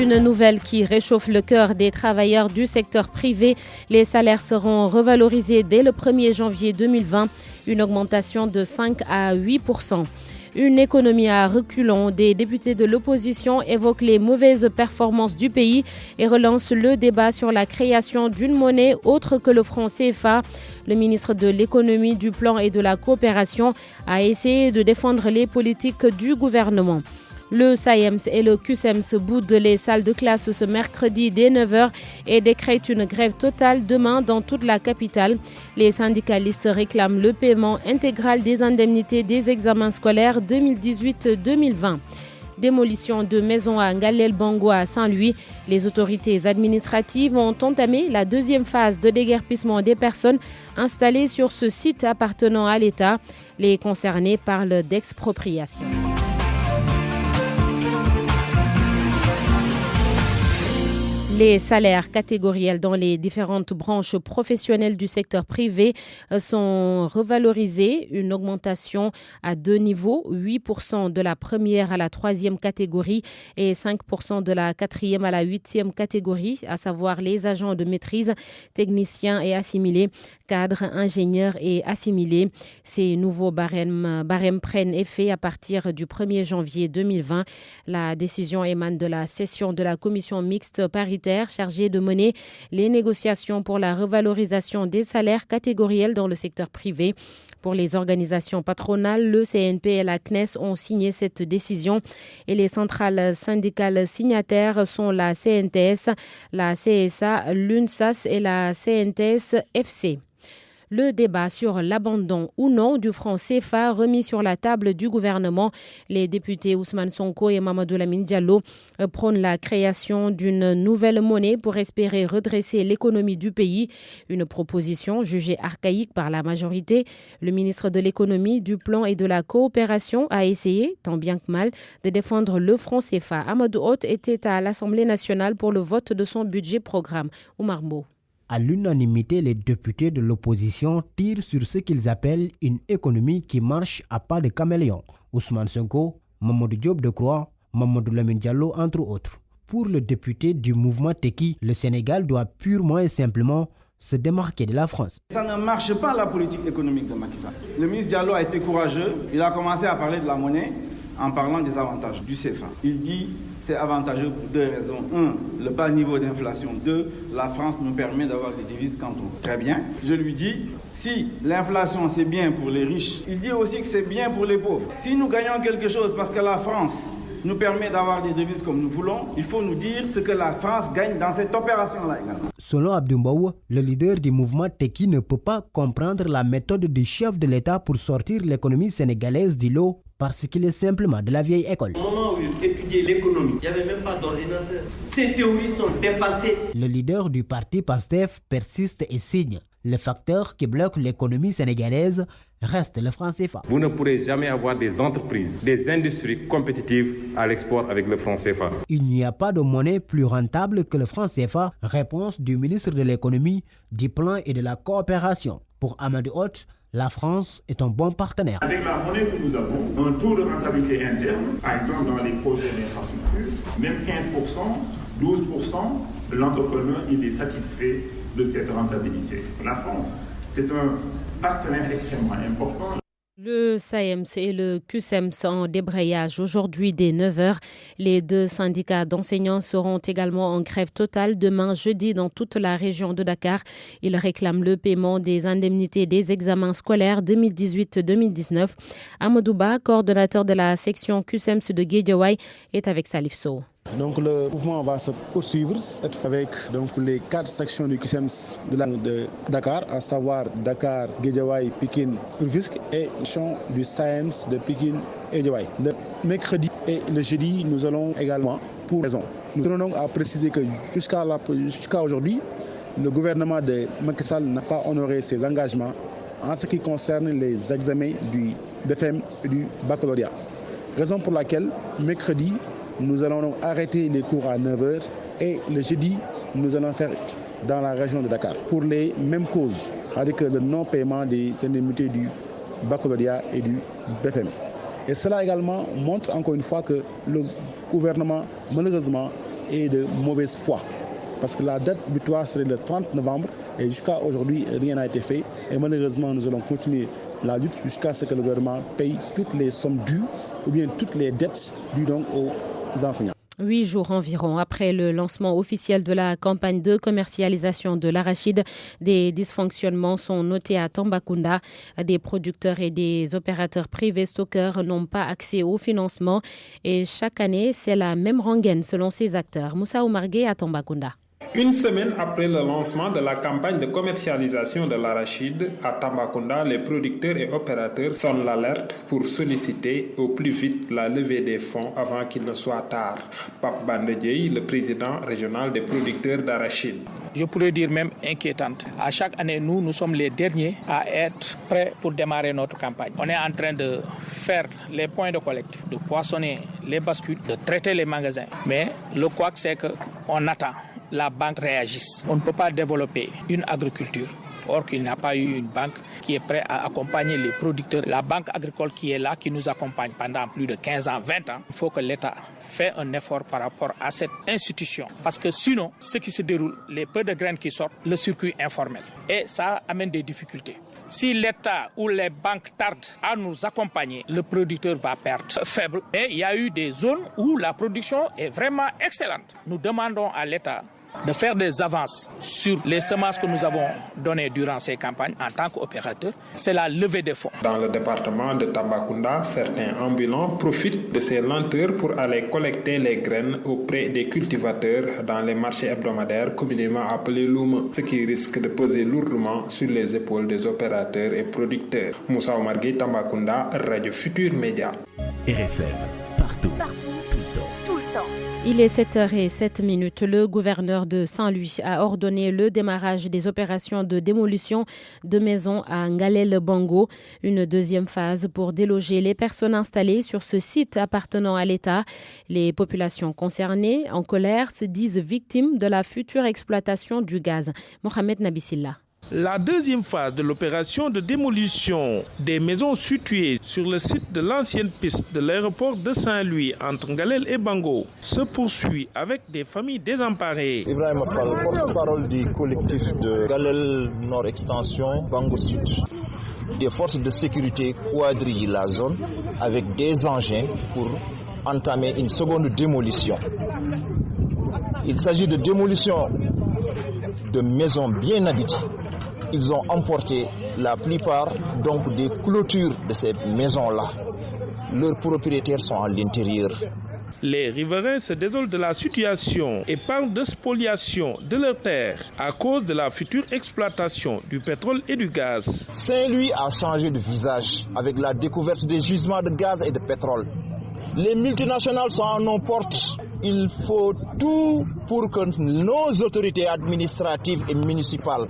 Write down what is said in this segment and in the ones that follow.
Une nouvelle qui réchauffe le cœur des travailleurs du secteur privé. Les salaires seront revalorisés dès le 1er janvier 2020, une augmentation de 5 à 8%. Une économie à reculons. Des députés de l'opposition évoquent les mauvaises performances du pays et relancent le débat sur la création d'une monnaie autre que le franc CFA. Le ministre de l'économie, du plan et de la coopération a essayé de défendre les politiques du gouvernement. Le SAEMS et le CUSEMS boudent les salles de classe ce mercredi dès 9h et décrètent une grève totale demain dans toute la capitale. Les syndicalistes réclament le paiement intégral des indemnités des examens scolaires 2018-2020. Démolition de maisons à Ngalel Bango à Saint-Louis. Les autorités administratives ont entamé la deuxième phase de déguerpissement des personnes installées sur ce site appartenant à l'État. Les concernés parlent d'expropriation. Les salaires catégoriels dans les différentes branches professionnelles du secteur privé sont revalorisés. Une augmentation à deux niveaux, 8% de la première à la troisième catégorie et 5% de la quatrième à la huitième catégorie, à savoir les agents de maîtrise, techniciens et assimilés, cadres, ingénieurs et assimilés. Ces nouveaux barèmes prennent effet à partir du 1er janvier 2020. La décision émane de la session de la commission mixte paritaire chargé de mener les négociations pour la revalorisation des salaires catégoriels dans le secteur privé. Pour les organisations patronales, le CNP et la CNES ont signé cette décision et les centrales syndicales signataires sont la CNTS, la CSA, l'UNSAS et la CNTS-FC. Le débat sur l'abandon ou non du franc CFA remis sur la table du gouvernement. Les députés Ousmane Sonko et Mamadou Lamine Diallo prônent la création d'une nouvelle monnaie pour espérer redresser l'économie du pays. Une proposition jugée archaïque par la majorité. Le ministre de l'économie, du plan et de la coopération a essayé, tant bien que mal, de défendre le franc CFA. Amadou Hott était à l'Assemblée nationale pour le vote de son budget programme. Oumar Mbow. À l'unanimité, les députés de l'opposition tirent sur ce qu'ils appellent une économie qui marche à pas de caméléon. Ousmane Sonko, Mamadou Diop Decroix, Mamadou Lamine Diallo, entre autres. Pour le député du mouvement Teki, le Sénégal doit purement et simplement se démarquer de la France. Ça ne marche pas la politique économique de Macky Sall. Le ministre Diallo a été courageux. Il a commencé à parler de la monnaie en parlant des avantages du CFA. Il dit c'est avantageux pour deux raisons. Un, le bas niveau d'inflation. Deux, la France nous permet d'avoir des devises quand on... Très bien. Je lui dis, si l'inflation c'est bien pour les riches, il dit aussi que c'est bien pour les pauvres. Si nous gagnons quelque chose parce que la France nous permet d'avoir des devises comme nous voulons, il faut nous dire ce que la France gagne dans cette opération-là également. Selon Abdoumbaou, le leader du mouvement Teki ne peut pas comprendre la méthode du chef de l'État pour sortir l'économie sénégalaise du lot parce qu'il est simplement de la vieille école. Au moment où il étudiait l'économie, il n'y avait même pas d'ordinateur. Ces théories sont dépassées. Le leader du parti PASTEF persiste et signe. Le facteur qui bloque l'économie sénégalaise reste le franc CFA. Vous ne pourrez jamais avoir des entreprises, des industries compétitives à l'export avec le franc CFA. Il n'y a pas de monnaie plus rentable que le franc CFA. Réponse du ministre de l'économie, du plan et de la coopération. Pour Amadou Hott, la France est un bon partenaire. Avec la monnaie que nous avons, un taux de rentabilité interne, par exemple dans les projets d'infrastructure, même 15%, 12%, l'entrepreneur il est satisfait de cette rentabilité. La France, c'est un partenaire extrêmement important. Le SAEMS et le CUSEMS en débrayage aujourd'hui dès 9h. Les deux syndicats d'enseignants seront également en grève totale demain jeudi dans toute la région de Dakar. Ils réclament le paiement des indemnités des examens scolaires 2018-2019. Amadouba, coordonnateur de la section CUSEMS de Guédiawaye, est avec Salif Sow. Donc le mouvement va se poursuivre avec les 4 sections du CUSEMS de Dakar, à savoir Dakar, Guédiawaye, Pikine, Rufisque et du SAEMS de Pikine et Guédiawaye. Le mercredi et le jeudi, nous allons également pour raison. Nous tenons à préciser que jusqu'à aujourd'hui, le gouvernement de Macky Sall n'a pas honoré ses engagements en ce qui concerne les examens du BFM et du baccalauréat. Raison pour laquelle, mercredi, nous allons donc arrêter les cours à 9h et le jeudi, nous allons faire dans la région de Dakar pour les mêmes causes, c'est-à-dire que le non-paiement des indemnités du baccalauréat et du BFM. Et cela également montre encore une fois que le gouvernement, malheureusement, et de mauvaise foi. Parce que la date butoir serait le 30 novembre et jusqu'à aujourd'hui, rien n'a été fait. Et malheureusement, nous allons continuer la lutte jusqu'à ce que le gouvernement paye toutes les sommes dues ou bien toutes les dettes dues donc aux enseignants. 8 jours environ après le lancement officiel de la campagne de commercialisation de l'arachide, des dysfonctionnements sont notés à Tambacounda. Des producteurs et des opérateurs privés stockeurs n'ont pas accès au financement et chaque année, c'est la même rengaine selon ces acteurs. Moussa Oumargué à Tambacounda. Une semaine après le lancement de la campagne de commercialisation de l'arachide, à Tambacounda, les producteurs et opérateurs sonnent l'alerte pour solliciter au plus vite la levée des fonds avant qu'il ne soit tard. Pape Bandediaye, le président régional des producteurs d'arachide. Je pourrais dire même inquiétante. À chaque année, nous sommes les derniers à être prêts pour démarrer notre campagne. On est en train de faire les points de collecte, de poissonner les bascules, de traiter les magasins. Mais le couac, c'est qu'on attend. La banque réagisse. On ne peut pas développer une agriculture or qu'il n'y a pas eu une banque qui est prête à accompagner les producteurs. La banque agricole qui est là, qui nous accompagne pendant plus de 15 ans, 20 ans, il faut que l'État fait un effort par rapport à cette institution. Parce que sinon, ce qui se déroule, les peu de graines qui sortent, le circuit informel. Et ça amène des difficultés. Si l'État ou les banques tardent à nous accompagner, le producteur va perdre faible. Et il y a eu des zones où la production est vraiment excellente. Nous demandons à l'État de faire des avances sur les semences que nous avons données durant ces campagnes en tant qu'opérateur. C'est la levée des fonds. Dans le département de Tambacounda, certains ambulants profitent de ces lenteurs pour aller collecter les graines auprès des cultivateurs dans les marchés hebdomadaires communément appelés louma, ce qui risque de peser lourdement sur les épaules des opérateurs et producteurs. Moussa Oumargué, Tambacounda, Radio Futur Média. RFM, partout. Il est 7h07. Le gouverneur de Saint-Louis a ordonné le démarrage des opérations de démolition de maisons à Ngalel-Bango. Une deuxième phase pour déloger les personnes installées sur ce site appartenant à l'État. Les populations concernées, en colère, se disent victimes de la future exploitation du gaz. Mohamed Nabissilla. La deuxième phase de l'opération de démolition des maisons situées sur le site de l'ancienne piste de l'aéroport de Saint-Louis entre Ngalel et Bango se poursuit avec des familles désemparées. Ibrahim Fall, porte-parole du collectif de Ngalel Nord Extension, Bango Sud. Des forces de sécurité quadrillent la zone avec des engins pour entamer une seconde démolition. Il s'agit de démolition de maisons bien habitées. Ils ont emporté la plupart donc des clôtures de ces maisons-là. Leurs propriétaires sont à l'intérieur. Les riverains se désolent de la situation et parlent de spoliation de leurs terres à cause de la future exploitation du pétrole et du gaz. Saint-Louis a changé de visage avec la découverte des gisements de gaz et de pétrole. Les multinationales sont à nos portes. Il faut tout pour que nos autorités administratives et municipales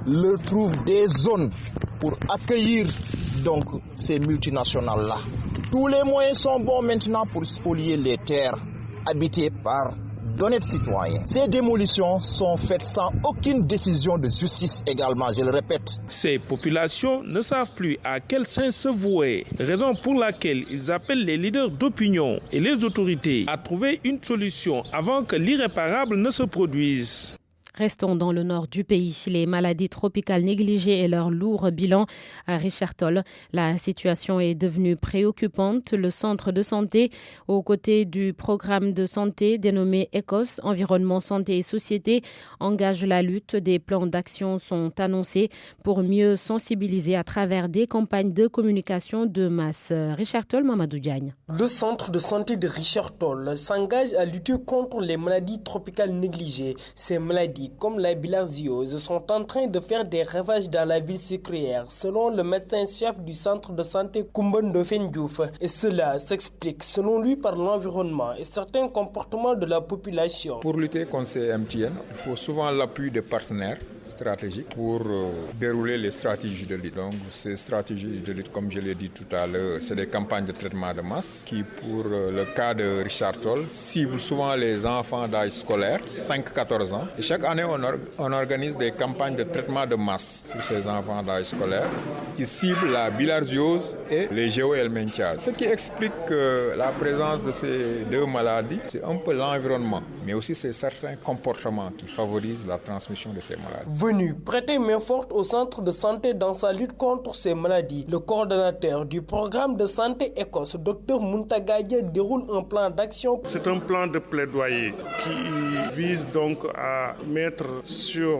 leur trouvent des zones pour accueillir donc ces multinationales-là. Tous les moyens sont bons maintenant pour spolier les terres habitées par d'honnêtes citoyens. Ces démolitions sont faites sans aucune décision de justice également, je le répète. Ces populations ne savent plus à quel sein se vouer, raison pour laquelle ils appellent les leaders d'opinion et les autorités à trouver une solution avant que l'irréparable ne se produise. Restons dans le nord du pays. Les maladies tropicales négligées et leur lourd bilan à Richard-Toll. La situation est devenue préoccupante. Le centre de santé, aux côtés du programme de santé dénommé ECOS, Environnement, Santé et Société, engage la lutte. Des plans d'action sont annoncés pour mieux sensibiliser à travers des campagnes de communication de masse. Richard-Toll, Mamadou Diagne. Le centre de santé de Richard-Toll s'engage à lutter contre les maladies tropicales négligées. Ces maladies, comme la bilharziose, sont en train de faire des ravages dans la ville sucrière, selon le médecin-chef du centre de santé Koumbondo Fendiouf. Et cela s'explique, selon lui, par l'environnement et certains comportements de la population. Pour lutter contre ces MTN, il faut souvent l'appui des partenaires stratégiques pour dérouler les stratégies de lutte. Donc, ces stratégies de lutte, comme je l'ai dit tout à l'heure, c'est des campagnes de traitement de masse qui, pour le cas de Richard-Toll, ciblent souvent les enfants d'âge scolaire, 5-14 ans. Et chaque année, année, on organise des campagnes de traitement de masse pour ces enfants d'âge scolaire qui ciblent la bilharziose et les géohelminthias. Ce qui explique que la présence de ces deux maladies, c'est un peu l'environnement, mais aussi c'est certains comportements qui favorisent la transmission de ces maladies. Venu prêter main forte au centre de santé dans sa lutte contre ces maladies, le coordonnateur du programme de santé Écosse, Dr Muntagadia, déroule un plan d'action. C'est un plan de plaidoyer qui vise donc à mettre sur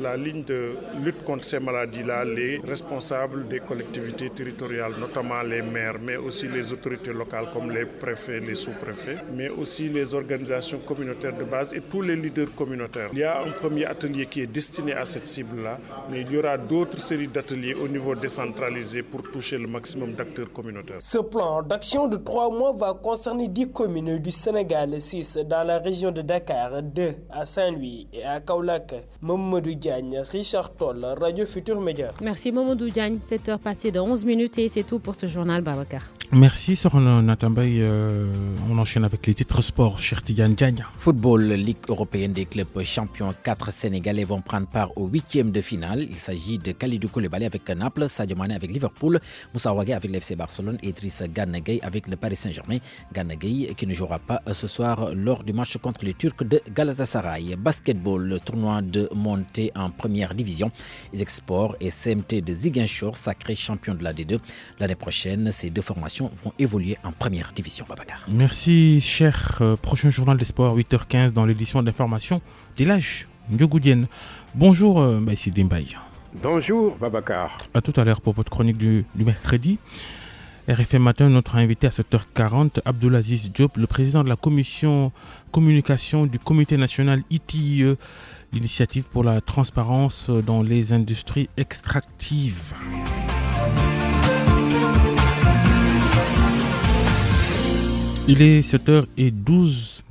la ligne de lutte contre ces maladies-là les responsables des collectivités territoriales, notamment les maires, mais aussi les autorités locales comme les préfets, les sous-préfets, mais aussi les organisations communautaires de base et tous les leaders communautaires. Il y a un premier atelier qui est destiné à cette cible-là, mais il y aura d'autres séries d'ateliers au niveau décentralisé pour toucher le maximum d'acteurs communautaires. Ce plan d'action de 3 mois va concerner 10 communes du Sénégal, 6 dans la région de Dakar, 2 à Saint-Louis et à Kaolack. Mamadou Diagne, Richard Toll, Radio Futur Média. Merci Mamadou Diagne, 7h passées de 11 minutes et c'est tout pour ce journal Babacar. Merci Sorana Natambay. On enchaîne avec les titres sport. Cher Tidiane Diagne. Football, Ligue européenne des clubs champions. 4 Sénégalais vont prendre part au 8e de finale. Il s'agit de Kalidou Koulibaly avec Naples, Sadio Mané avec Liverpool, Moussa Wagué avec l'FC Barcelone et Idrissa Gana Gueye avec le Paris Saint-Germain. Gana Gueye qui ne jouera pas ce soir lors du match contre les Turcs de Galatasaray. Basketball, le tournoi de montée en première division. Export et CMT de Ziguinchor, sacré champion de la D2. L'année prochaine, ces deux formations vont évoluer en première division. Babacar. Merci cher. Prochain journal des sports, 8h15 dans l'édition d'information d'Elage Ndiogoudienne. Bonjour Baïsidi Mbaye. Bonjour Babacar. À tout à l'heure pour votre chronique du mercredi. RFM Matin, notre invité à 7h40, Abdoulaziz Diop, le président de la commission communication du Comité national ITIE, l'initiative pour la transparence dans les industries extractives. Il est 7h12.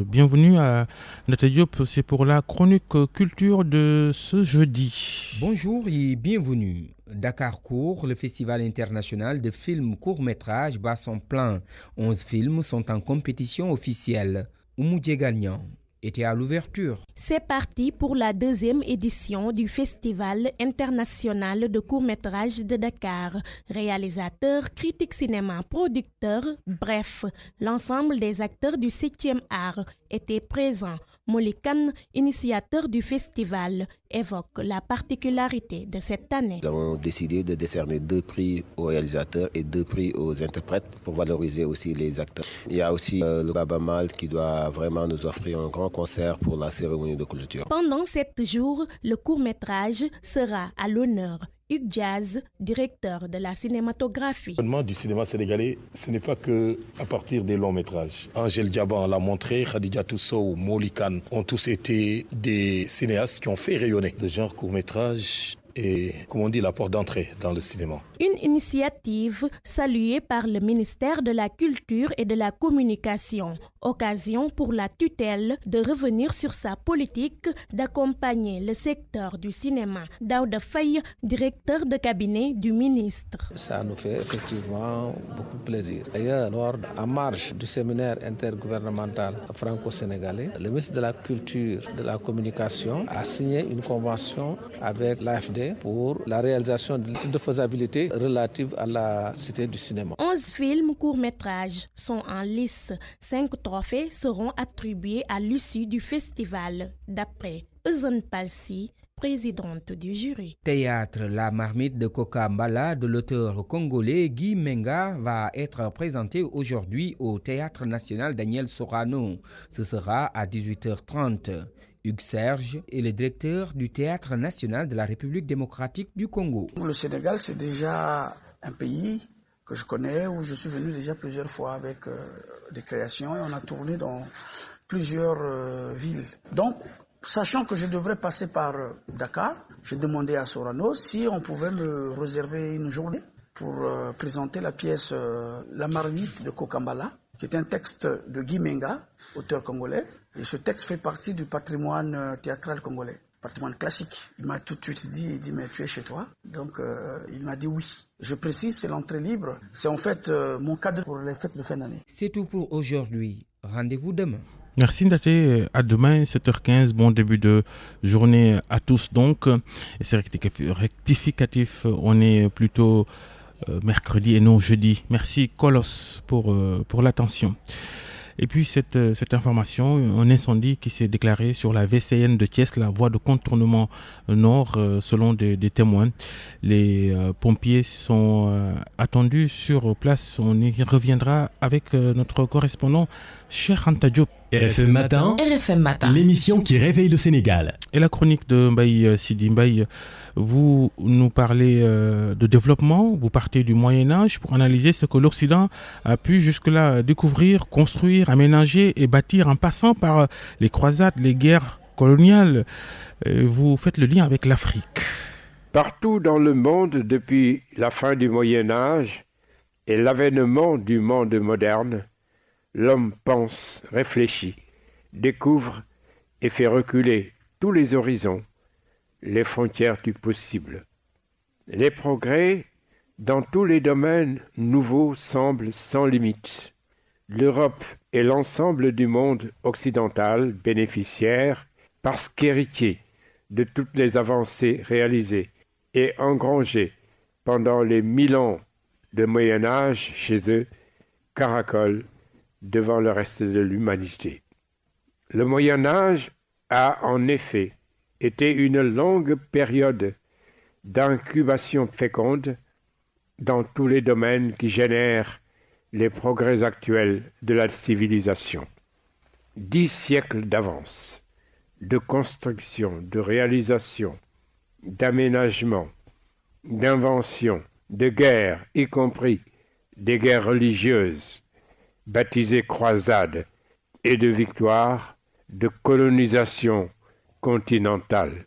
Bienvenue à Nathalie Diop, c'est pour la chronique culture de ce jeudi. Bonjour et bienvenue. Dakar Court, le festival international de films court-métrage bat son plein. 11 films sont en compétition officielle. Oumou Gagnan était à l'ouverture. C'est parti pour la 2e édition du Festival international de court-métrage de Dakar. Réalisateurs, critiques cinéma, producteurs, bref, l'ensemble des acteurs du 7e art étaient présents. Molikan, initiateur du festival, évoque la particularité de cette année. Nous avons décidé de décerner 2 prix aux réalisateurs et 2 prix aux interprètes pour valoriser aussi les acteurs. Il y a aussi le Baba Mal qui doit vraiment nous offrir un grand concert pour la cérémonie de clôture. Pendant 7 jours, le court-métrage sera à l'honneur. Hugues Diaz, directeur de la cinématographie. Le monde du cinéma sénégalais, ce n'est pas que à partir des longs métrages. Angèle Diaban l'a montré, Khadija Toussou, Molikan ont tous été des cinéastes qui ont fait rayonner le genre court-métrage et, comme on dit, la porte d'entrée dans le cinéma. Une initiative saluée par le ministère de la Culture et de la Communication. Occasion pour la tutelle de revenir sur sa politique d'accompagner le secteur du cinéma. Daouda Faye, directeur de cabinet du ministre. Ça nous fait effectivement beaucoup de plaisir. D'ailleurs, en marge du séminaire intergouvernemental franco-sénégalais, le ministre de la Culture et de la Communication a signé une convention avec l'AFD pour la réalisation de faisabilité relative à la Cité du cinéma. 11 films courts-métrages sont en lice. 5 trophées seront attribués à l'issue du festival, d'après Euzone Palsi, présidente du jury. Théâtre La Marmite de Kokambala de l'auteur congolais Guy Menga va être présenté aujourd'hui au Théâtre national Daniel Sorano. Ce sera à 18h30. Hugues Serge est le directeur du Théâtre national de la République démocratique du Congo. Le Sénégal, c'est déjà un pays que je connais, où je suis venu déjà plusieurs fois avec des créations et on a tourné dans plusieurs villes. Donc, sachant que je devrais passer par Dakar, j'ai demandé à Sorano si on pouvait me réserver une journée pour présenter la pièce La Marmite de Kokambala, qui est un texte de Guy Menga, auteur congolais. Et ce texte fait partie du patrimoine théâtral congolais, patrimoine classique. Il m'a tout de suite dit, mais tu es chez toi. Donc il m'a dit oui. Je précise, c'est l'entrée libre. C'est en fait mon cadeau pour les fêtes de fin d'année. C'est tout pour aujourd'hui. Rendez-vous demain. Merci Ndaté, à demain 7h15, bon début de journée à tous donc. Et c'est rectificatif, on est plutôt mercredi et non jeudi. Merci Colosse pour l'attention. Et puis cette information, un incendie qui s'est déclaré sur la VCN de Thiès, la voie de contournement nord, selon des témoins. Les pompiers sont attendus sur place. On y reviendra avec notre correspondant, Cheikh Anta Diop. RFM Matin, l'émission qui réveille le Sénégal. Et la chronique de Mbaye Sidi. Mbaye, vous nous parlez de développement, vous partez du Moyen-Âge pour analyser ce que l'Occident a pu jusque-là découvrir, construire, aménager et bâtir en passant par les croisades, les guerres coloniales. Vous faites le lien avec l'Afrique. Partout dans le monde, depuis la fin du Moyen-Âge et l'avènement du monde moderne, l'homme pense, réfléchit, découvre et fait reculer tous les horizons, les frontières du possible. Les progrès dans tous les domaines nouveaux semblent sans limite. L'Europe et l'ensemble du monde occidental bénéficiaires parce qu'héritiers de toutes les avancées réalisées et engrangées pendant les 1000 ans de Moyen-Âge chez eux, caracolent devant le reste de l'humanité. Le Moyen-Âge a en effet été une longue période d'incubation féconde dans tous les domaines qui génèrent les progrès actuels de la civilisation. 10 siècles d'avance, de construction, de réalisation, d'aménagement, d'invention, de guerre, y compris des guerres religieuses, baptisées croisades, et de victoires, de colonisation continentale.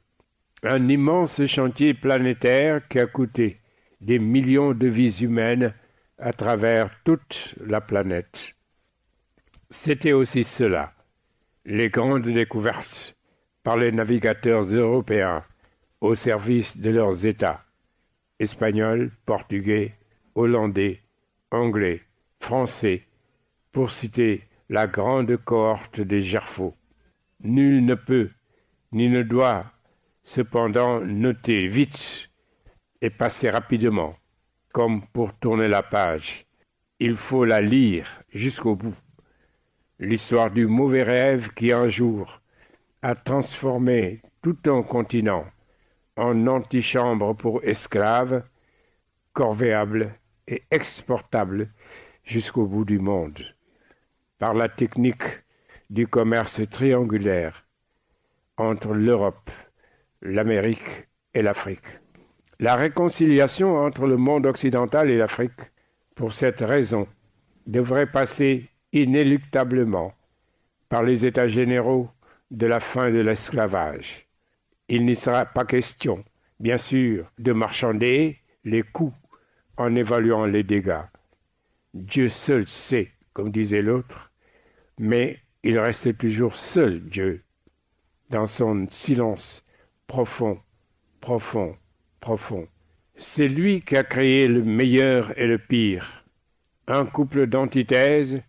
Un immense chantier planétaire qui a coûté des millions de vies humaines à travers toute la planète. C'était aussi cela, les grandes découvertes par les navigateurs européens au service de leurs États, espagnols, portugais, hollandais, anglais, français, pour citer la grande cohorte des Gerfaux. Nul ne peut ni ne doit cependant noter vite et passer rapidement, comme pour tourner la page. Il faut la lire jusqu'au bout. L'histoire du mauvais rêve qui un jour a transformé tout un continent en antichambre pour esclaves, corvéables et exportables jusqu'au bout du monde, par la technique du commerce triangulaire entre l'Europe, l'Amérique et l'Afrique. La réconciliation entre le monde occidental et l'Afrique, pour cette raison, devrait passer inéluctablement par les États généraux de la fin de l'esclavage. Il n'y sera pas question, bien sûr, de marchander les coûts en évaluant les dégâts. Dieu seul sait, comme disait l'autre, mais il reste toujours seul Dieu, dans son silence profond, profond, profond. C'est lui qui a créé le meilleur et le pire, un couple d'antithèses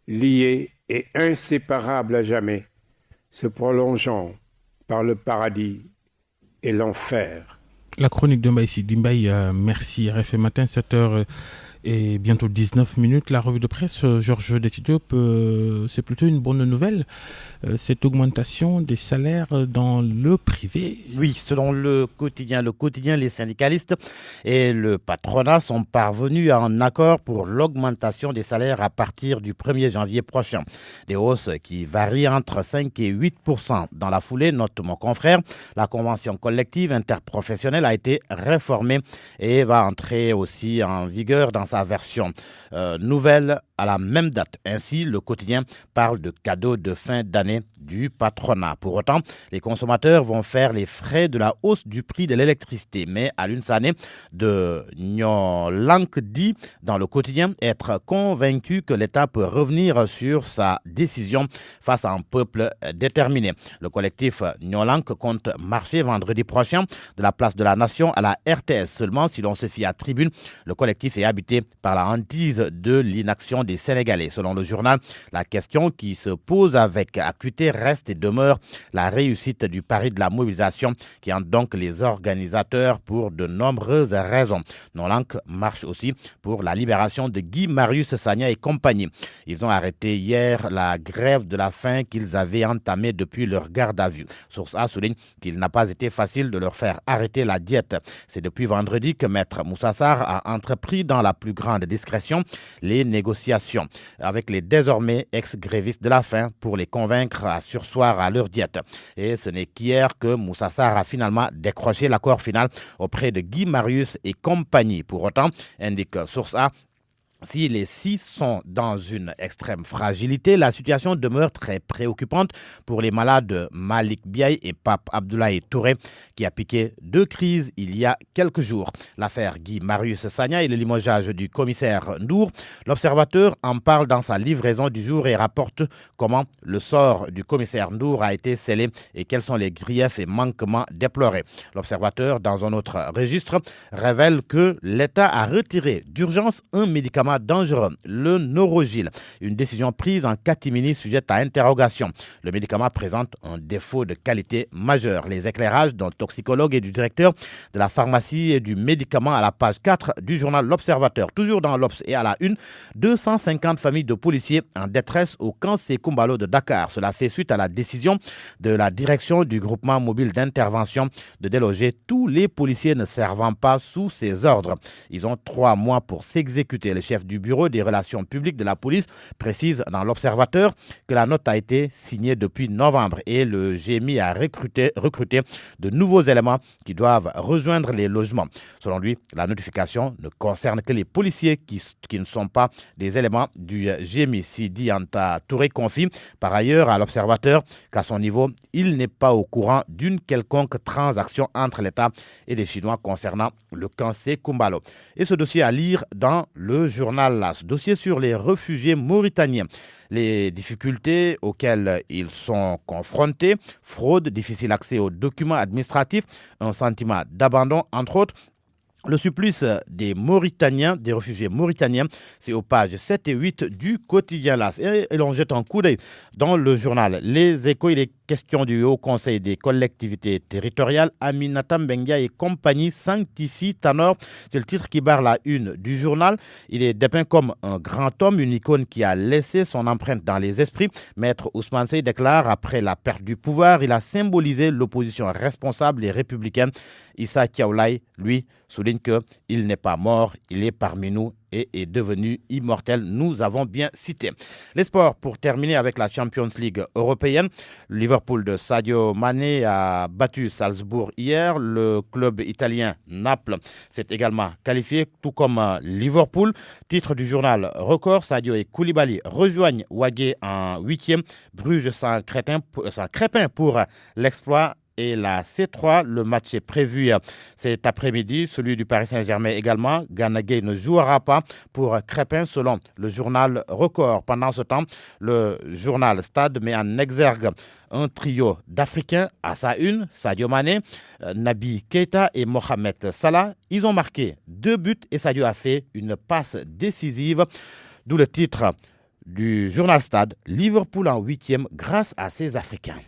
liés et inséparables à jamais, se prolongeant par le paradis et l'enfer. La chronique de Mbaye Sidi. Merci. RFM Matin, 7h et bientôt 19 minutes. La revue de presse, Georges Détidiop, c'est plutôt une bonne nouvelle, cette augmentation des salaires dans le privé. Oui, selon le quotidien, les syndicalistes et le patronat sont parvenus à un accord pour l'augmentation des salaires à partir du 1er janvier prochain. Des hausses qui varient entre 5 et 8%. Dans la foulée, note mon confrère, la convention collective interprofessionnelle a été réformée et va entrer aussi en vigueur dans sa version nouvelle à la même date. Ainsi, le quotidien parle de cadeaux de fin d'année du du patronat. Pour autant, les consommateurs vont faire les frais de la hausse du prix de l'électricité. Mais Alioune Sané de Nyolank dit dans le quotidien être convaincu que l'État peut revenir sur sa décision face à un peuple déterminé. Le collectif Nyolank compte marcher vendredi prochain de la place de la Nation à la RTS. Seulement, si l'on se fie à Tribune, le collectif est habité par la hantise de l'inaction des Sénégalais. Selon le journal, la question qui se pose avec acuité reste et demeure la réussite du pari de la mobilisation qui hante donc les organisateurs pour de nombreuses raisons. Nyolank marche aussi pour la libération de Guy Marius Sagna et compagnie. Ils ont arrêté hier la grève de la faim qu'ils avaient entamée depuis leur garde à vue. Source A souligne qu'il n'a pas été facile de leur faire arrêter la diète. C'est depuis vendredi que Maître Moussa Sarr a entrepris dans la plus grande discrétion les négociations avec les désormais ex-grévistes de la faim pour les convaincre à surseoir à leur diète. Et ce n'est qu'hier que Moussa Sarr a finalement décroché l'accord final auprès de Guy Marius et compagnie. Pour autant, indique Source A, si les 6 sont dans une extrême fragilité, la situation demeure très préoccupante pour les malades Malik Biaye et Pape Abdoulaye Touré qui a piqué 2 crises il y a quelques jours. L'affaire Guy Marius Sagna et le limogeage du commissaire Ndour. L'Observateur en parle dans sa livraison du jour et rapporte comment le sort du commissaire Ndour a été scellé et quels sont les griefs et manquements déplorés. L'Observateur, dans un autre registre, révèle que l'État a retiré d'urgence un médicament dangereux, le Norogil. Une décision prise en catimini sujette à interrogation. Le médicament présente un défaut de qualité majeur. Les éclairages d'un toxicologue et du directeur de la pharmacie et du médicament à la page 4 du journal L'Observateur. Toujours dans l'Obs et à la une, 250 familles de policiers en détresse au camp Sékoumbalo de Dakar. Cela fait suite à la décision de la direction du groupement mobile d'intervention de déloger tous les policiers ne servant pas sous ses ordres. Ils ont 3 mois pour s'exécuter. Le chef du bureau des relations publiques de la police précise dans l'Observateur que la note a été signée depuis novembre et le GMI a recruté de nouveaux éléments qui doivent rejoindre les logements. Selon lui, la notification ne concerne que les policiers qui ne sont pas des éléments du GMI. Sidi Anta Touré confie par ailleurs à l'Observateur qu'à son niveau, il n'est pas au courant d'une quelconque transaction entre l'État et les Chinois concernant le camp Sékoumbalo. Et ce dossier à lire dans le journal ce dossier sur les réfugiés mauritaniens, les difficultés auxquelles ils sont confrontés, fraude, difficile accès aux documents administratifs, un sentiment d'abandon, entre autres. Le supplice des Mauritaniens, des réfugiés mauritaniens, c'est aux pages 7 et 8 du quotidien LAS. Et l'on jette un coup d'œil dans le journal Les Échos. Il est question du Haut Conseil des collectivités territoriales. Aminata Mbengue et compagnie sanctifie Tanor. C'est le titre qui barre la une du journal. Il est dépeint comme un grand homme, une icône qui a laissé son empreinte dans les esprits. Maître Ousmane Seye déclare, après la perte du pouvoir, il a symbolisé l'opposition responsable et républicaine. Issa Tiaoulaye, lui, souligne qu'il n'est pas mort, il est parmi nous et est devenu immortel. Nous avons bien cité. Les sports, pour terminer avec la Champions League européenne. Le Liverpool de Sadio Mané a battu Salzbourg hier. Le club italien Naples s'est également qualifié, tout comme Liverpool. Titre du journal Record, Sadio et Koulibaly rejoignent Wagué en 8e. Bruges sans Crépin pour l'exploit. Et la C3, le match est prévu cet après-midi, celui du Paris Saint-Germain également. Gana Gueye ne jouera pas pour Crépin selon le journal Record. Pendant ce temps, le journal Stade met en exergue un trio d'Africains à sa une, Sadio Mané, Naby Keita et Mohamed Salah. Ils ont marqué 2 buts et Sadio a fait une passe décisive, d'où le titre du journal Stade, Liverpool en 8e grâce à ces Africains.